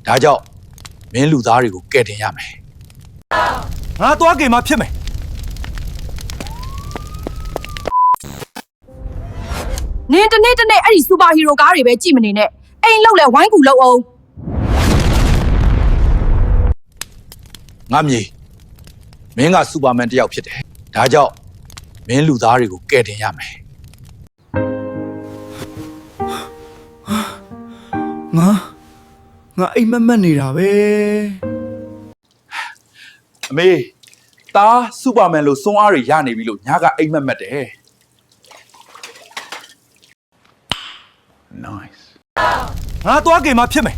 ဒါကြောင့်မင်းလူသားတွေကိုကယ်တင်ရမယ် ငါသွားကြင်မှဖြစ်မယ် နင်တနေ့တနေ့အဲ့ဒီစူပါဟီးရိုကားတွေပဲကြည့်မနေနဲ့အိမ်လောက်လဲဝိုင်းကူလောက်အောင် ငါမြေမင်းကစူပါမန်တစ်ယောက်ဖြစ်တယ်ဒါကြောင့်မင်းလူသားတွေကိုကယ်တင်ရမယ် ငါအိမ်မက်မက်နေတာပဲ အမေသားစူပါမန်လို့စွမ်းအားတွေရနေပြီလို့ညာကအိမ်မက်မက်တယ် ငါသွားကြင်မှဖြစ်မယ်